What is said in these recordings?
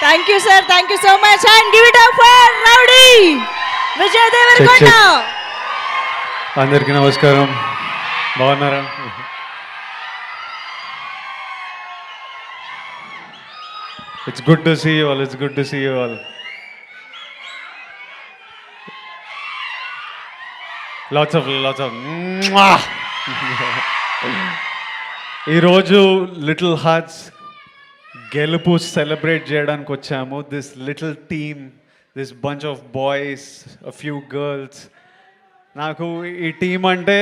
Thank you sir, thank you so much and give it up for rowdy Vijay Deverakonda. అందరికీ నమస్కారం, బాగున్నారా? It's good to see you all, it's good to see you all. Lots of ఈరోజు little hearts గెలుపు celebrate చేయడానికి వచ్చాము. This little team, this bunch of boys, a few girls. నాకు ఈ team అంటే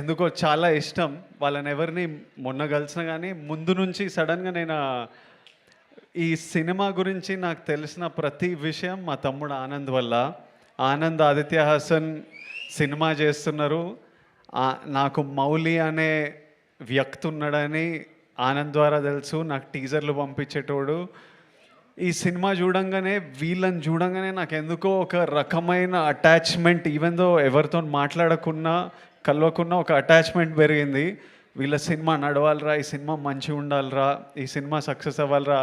ఎందుకో చాలా ఇష్టం. వాళ్ళని ఎవరిని మొన్న కలిసిన కానీ ముందు నుంచి సడన్గా నేను ఈ సినిమా గురించి నాకు తెలిసిన ప్రతి విషయం మా తమ్ముడు ఆనంద్ వల్ల. ఆనంద్ ఆదిత్య హాసన్ సినిమా చేస్తున్నారు. నాకు మౌలి అనే వ్యక్తి ఉన్నాడని ఆనంద్ ద్వారా తెలుసు. నాకు టీజర్లు పంపించేటోడు. ఈ సినిమా వీళ్ళని చూడంగానే నాకు ఎందుకో ఒక రకమైన అటాచ్మెంట్, ఈవెన్ దో ఎవరితో మాట్లాడకున్నా కలవకున్నా ఒక అటాచ్మెంట్ పెరిగింది. వీళ్ళ సినిమా నడవాలరా, ఈ సినిమా మంచిగా ఉండాలిరా, ఈ సినిమా సక్సెస్ అవ్వాలరా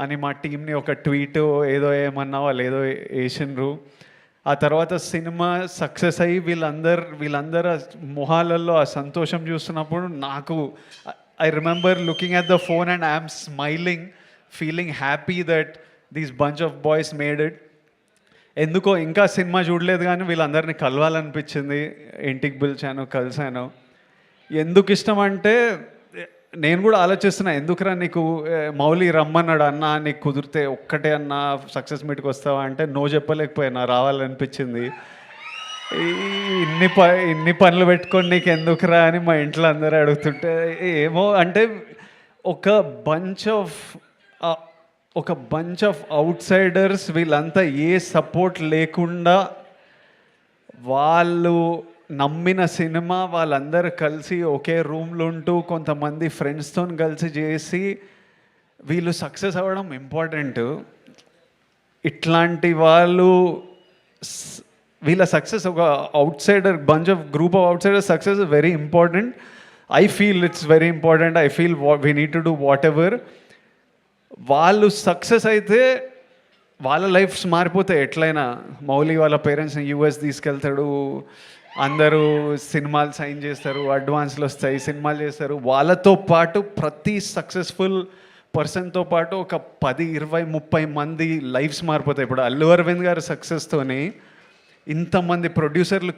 అని మా టీంని ఒక ట్వీట్ ఏదో ఏమన్నా వాళ్ళు ఏదో వేసిండ్రు. ఆ తర్వాత సినిమా సక్సెస్ అయ్యి వీళ్ళందరూ మొహాలలో ఆ సంతోషం చూస్తున్నప్పుడు నాకు I remember looking at the phone and I'm smiling, feeling happy that these bunch of boys made it. ఎందుకో ఇంకా సినిమా చూడలేదు కానీ వీళ్ళందరినీ కలవాలనిపించింది. ఇంటికి పిలిచాను, కలిశాను. ఎందుకు ఇష్టం అంటే నేను కూడా ఆలోచిస్తున్నా, ఎందుకురా నీకు మౌలి రమ్మన్నాడు అన్న, నీకు కుదిరితే ఒక్కటే అన్న సక్సెస్ మీట్కి వస్తావా అంటే నో చెప్పలేకపోయినా, రావాలనిపించింది. ఇన్ని పనులు పెట్టుకొని నీకు ఎందుకురా అని మా ఇంట్లో అందరూ అడుగుతుంటే ఏమో అంటే ఒక బంచ్ ఆఫ్ అవుట్ సైడర్స్, వీళ్ళంతా ఏ సపోర్ట్ లేకుండా వాళ్ళు నమ్మిన సినిమా వాళ్ళందరూ కలిసి ఒకే రూమ్లో ఉంటూ కొంతమంది ఫ్రెండ్స్తో కలిసి చేసి వీళ్ళు సక్సెస్ అవ్వడం ఇంపార్టెంట్. ఇట్లాంటి వీళ్ళ సక్సెస్ ఒక out cider group of out cider success is very important. I feel it's very important. I feel we need to do what ever. వాళ్ళు సక్సెస్ అయితే వాళ్ళ లైఫ్స్ మారిపోతాయి ఎట్లయినా. మౌలి వాళ్ళ పేరెంట్స్ని యూఎస్ తీసుకెళ్తాడు, అందరూ సినిమాలు సైన్ చేస్తారు, అడ్వాన్స్లు వస్తాయి, సినిమాలు చేస్తారు. వాళ్ళతో పాటు ప్రతి సక్సెస్ఫుల్ పర్సన్తో పాటు ఒక 10, 20, 30 మంది లైఫ్స్ మారిపోతాయి. ఇప్పుడు అల్లు అరవింద్ గారి సక్సెస్తోని ఇంతమంది ప్రొడ్యూసర్లు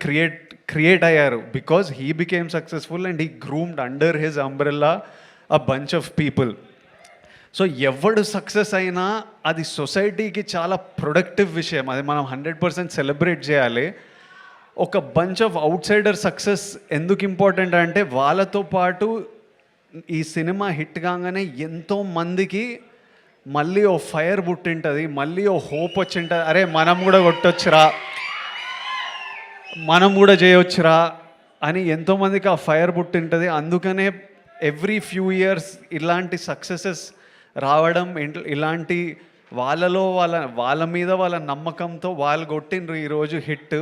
క్రియేట్ అయ్యారు because he became successful and he groomed under his umbrella a bunch of people. So ఎవడు సక్సెస్ అయినా అది సొసైటీకి చాలా ప్రొడక్టివ్ విషయం. అది మనం 100% సెలబ్రేట్ చేయాలి. ఒక bunch of out cider success ఎందుకు ఇంపార్టెంట్ అంటే వాళ్ళతో పాటు ఈ సినిమా హిట్ కాగానే ఎంతో మందికి మళ్ళీ ఓ ఫైర్ పుట్టింటుంది, మళ్ళీ ఓ హోప్ వచ్చింటుంది. అరే మనం కూడా కొట్టొచ్చురా, మనం కూడా చేయొచ్చురా అని ఎంతోమందికి ఆ ఫైర్ పుట్టింటుంది. అందుకనే ఎవ్రీ ఫ్యూ ఇయర్స్ ఇలాంటి సక్సెసెస్ రావడం, ఇలాంటి వాళ్ళ మీద వాళ్ళ నమ్మకంతో వాళ్ళు కొట్టిండ్రు ఈరోజు హిట్.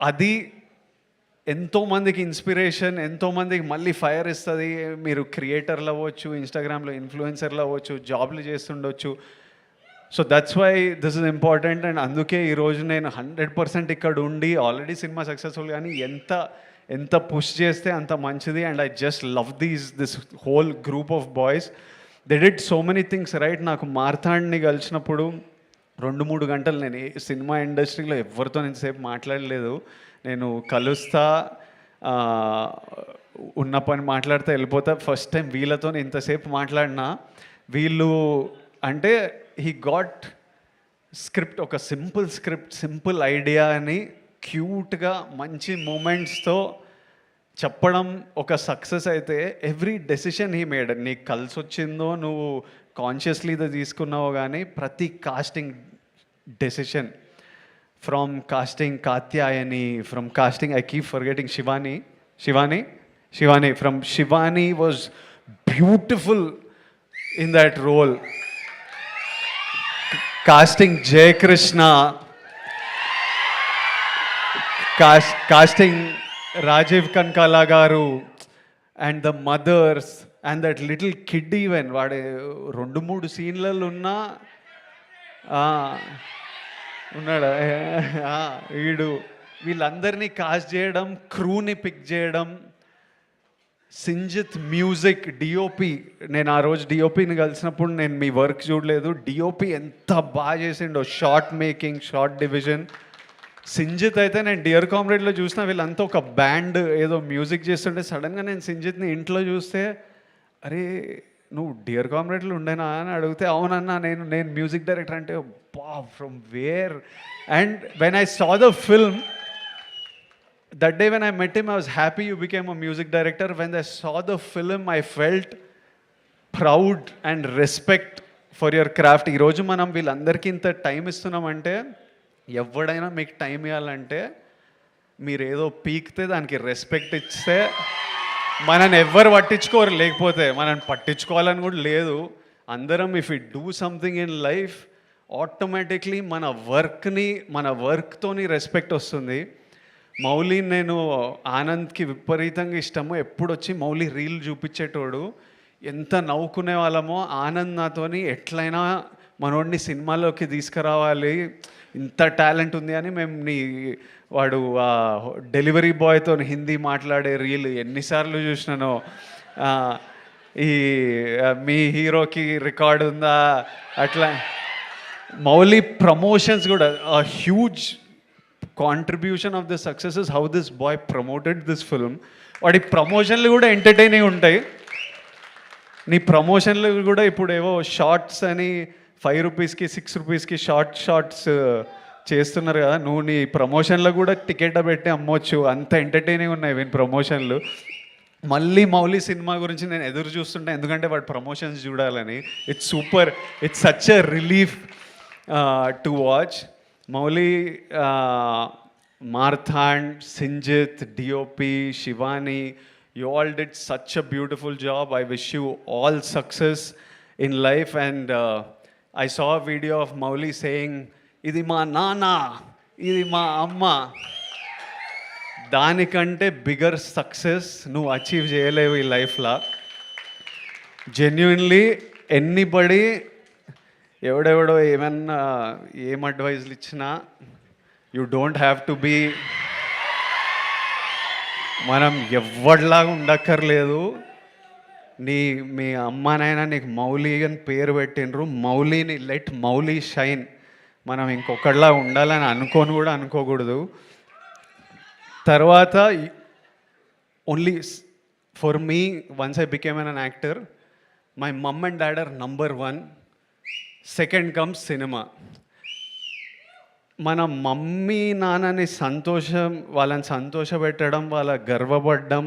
అది ఎంతోమందికి ఇన్స్పిరేషన్, ఎంతోమందికి మళ్ళీ ఫైర్ ఇస్తుంది. మీరు క్రియేటర్లు అవ్వచ్చు, ఇన్స్టాగ్రామ్లో ఇన్ఫ్లుయెన్సర్లు అవ్వచ్చు, జాబ్లు చేస్తుండొచ్చు. So that's why this is important. And అందుకే ఈరోజు నేను 100% ఇక్కడ ఉండి ఆల్రెడీ సినిమా సక్సెస్ఫుల్ కానీ ఎంత పుష్ చేస్తే అంత మంచిది. And I just love this whole group of boys. They did so many things right. నాకు మార్తాండ్ని కలిసినప్పుడు 2-3 గంటలు నేను సినిమా ఇండస్ట్రీలో ఎవరితో ఇంతసేపు మాట్లాడలేదు. నేను కలుస్తా, ఉన్న పని మాట్లాడితే వెళ్ళిపోతా. ఫస్ట్ టైం వీళ్ళతో ఇంతసేపు మాట్లాడినా. వీళ్ళు అంటే హీ గాట్ స్క్రిప్ట్, ఒక సింపుల్ ఐడియా అని క్యూట్గా మంచి మూమెంట్స్తో చెప్పడం ఒక సక్సెస్ అయితే ఎవ్రీ డెసిషన్ హీ మేడ్. నీకు కలిసి వచ్చిందో నువ్వు కాన్షియస్లీ ఇది తీసుకున్నావు కానీ ప్రతి casting decision, from casting Katyayani, from casting I keep forgetting Shivani from Shivani was beautiful in that role. Casting Jayakrishna, casting Rajeev Kanakala garu and the mothers, and that little kid even వాడు 2-3 సీన్లలో ఉన్నా ఉన్నాడా వీళ్ళందరినీ కాస్ట్ చేయడం, క్రూని పిక్ చేయడం, సింజిత్ మ్యూజిక్, డిఓపి. నేను ఆ రోజు డిఓపిని కలిసినప్పుడు నేను మీ వర్క్ చూడలేదు. డిఓపి ఎంత బాగా చేసిండో, short making, short division. Sinjith అయితే నేను డియర్ కామ్రేడ్లో చూసిన వీళ్ళంతా ఒక బ్యాండ్ ఏదో మ్యూజిక్ చేస్తుంటే సడన్గా నేను సింజిత్ని ఇంట్లో చూస్తే, అరే నువ్వు డియర్ కామ్రేడ్లో ఉండేనా అని అడిగితే, అవునన్నా నేను మ్యూజిక్ డైరెక్టర్ అంటే, బా from where. And when I saw the film, that day when I met him, I was happy you became a music director. When I saw the film, I felt proud and respect for your craft. ఈ రోజు మనం వీళ్ళందరికీ ఇంత time ఇస్తున్నామంటే, ఎవడైనా మీకు time ఇవ్వాలంటే మీరు ఏదో పీకితే దానికి రెస్పెక్ట్ ఇస్తే మనని ఎవ్వరు పట్టించుకోరు, లేకపోతే మనని పట్టించుకోవాలని కూడా లేదు. అందరం if you do something in life, automatically మన వర్క్తోని రెస్పెక్ట్ వస్తుంది. మౌలి, నేను ఆనంద్కి విపరీతంగా ఇష్టము. ఎప్పుడు వచ్చి మౌలి రీల్ చూపించేటోడు, ఎంత నవ్వుకునే వాళ్ళమో. ఆనంద్ నాతోని ఎట్లయినా మనోడిని సినిమాలోకి తీసుకురావాలి, ఇంత టాలెంట్ ఉంది అని మేము వాడు డెలివరీ బాయ్తో హిందీ మాట్లాడే రీల్ ఎన్నిసార్లు చూసినానో. ఈ మీ హీరోకి రికార్డు ఉందా అట్లా. మౌలి ప్రమోషన్స్ కూడా huge contribution of the success is how this boy promoted this film. వాడి ప్రమోషన్లు కూడా ఎంటర్టైనింగ్ ఉంటాయి. నీ ప్రమోషన్లు కూడా ఇప్పుడు ఏవో షార్ట్స్ అని 5 రూపీస్కి 6 రూపీస్కి షార్ట్స్ చేస్తున్నారు కదా, నువ్వు నీ ప్రమోషన్లో కూడా టికెట్ పెట్టి అమ్మొచ్చు, అంత ఎంటర్టైనింగ్ ఉన్నాయి వీని ప్రమోషన్లు. మళ్ళీ మౌలి సినిమా గురించి నేను ఎదురు చూస్తుంటా, ఎందుకంటే వాడు ప్రమోషన్స్ చూడాలని. It's super, it's such a relief to watch. Mauli, Marthand, Sinjit, DOP, Shivani, you all did such a beautiful job. I wish you all success in life. And I saw a video of Mauli saying, "Idi ma nana, idi ma amma." దానికంటే bigger success నువ్వు achieve చేయలేవు ఈ లైఫ్లో. Genuinely anybody ఎవడెవడో ఏమన్నా ఏం అడ్వైజ్లు ఇచ్చినా, you don't have to be, మనం ఎవరిలాగా ఉండక్కర్లేదు. మీ అమ్మానైనా నీకు మౌలి అని పేరు పెట్టినరు, మౌలిని లెట్ మౌలి షైన్. మనం ఇంకొకటిలా ఉండాలని అనుకోకూడదు. తర్వాత only for me, once I became an actor, my mom and dad are number 1. Second comes cinema. మన మమ్మీ నాన్నని వాళ్ళని సంతోషపెట్టడం, వాళ్ళ గర్వపడడం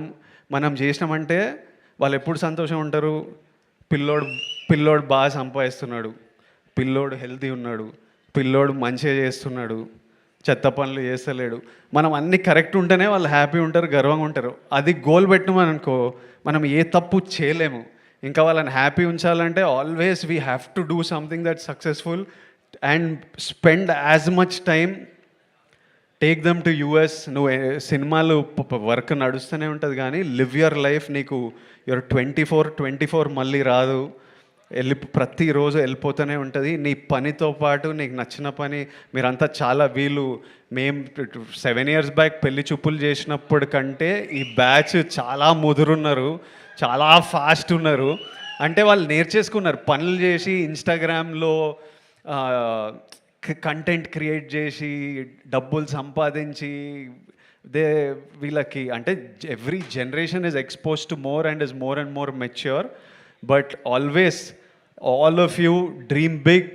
మనం చేసినామంటే వాళ్ళు ఎప్పుడు సంతోషం ఉంటారు? పిల్లోడు బాగా సంపాదిస్తున్నాడు, పిల్లోడు హెల్తీ ఉన్నాడు, పిల్లోడు మంచిగా చేస్తున్నాడు, చెత్త పనులు చేస్తలేడు, మనం అన్నీ కరెక్ట్ ఉంటేనే వాళ్ళు హ్యాపీ ఉంటారు, గర్వంగా ఉంటారు. అది గోల్ పెట్టినామని అనుకో, మనం ఏ తప్పు చేయలేము. ఇంకా వాళ్ళని హ్యాపీ ఉంచాలంటే always we have to do something that successful and spend as much time. Take them to US. నువ్వు సినిమాలు వర్క్ నడుస్తూనే ఉంటుంది, కానీ లివ్ యువర్ లైఫ్. నీకు యువర్ 24 మళ్ళీ రాదు, ప్రతిరోజు వెళ్ళిపోతూనే ఉంటుంది. నీ పనితో పాటు నీకు నచ్చిన పని. మీరంతా చాలా మేము 7 years బ్యాక్ పెళ్లి చూపులు చేసినప్పుడు కంటే ఈ బ్యాచ్ చాలా ముదురున్నారు, చాలా ఫాస్ట్ ఉన్నారు. అంటే వాళ్ళు నేర్చేసుకున్నారు, పనులు చేసి ఇన్స్టాగ్రామ్లో కంటెంట్ క్రియేట్ చేసి డబ్బులు సంపాదించి వీళ్ళకి అంటే every generation is expose to more and is more and more mature. But always all of you dream big.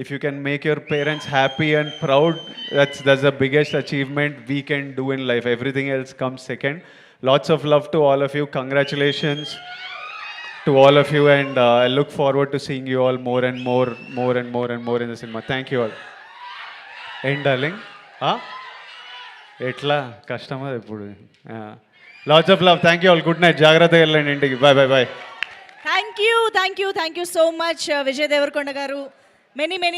If you can make your parents happy and proud, that's the biggest achievement we can do in life. Everything else comes second. Lots of love to all of you. Congratulations to all of you, and I look forward to seeing you all more and more in the cinema. Thank you all. End darling. Etla customer ippudu. Lots of love. Thank you all. Good night. Jagrata ellandi intiki. Bye. Thank you so much, Vijay Devarkonda garu. Many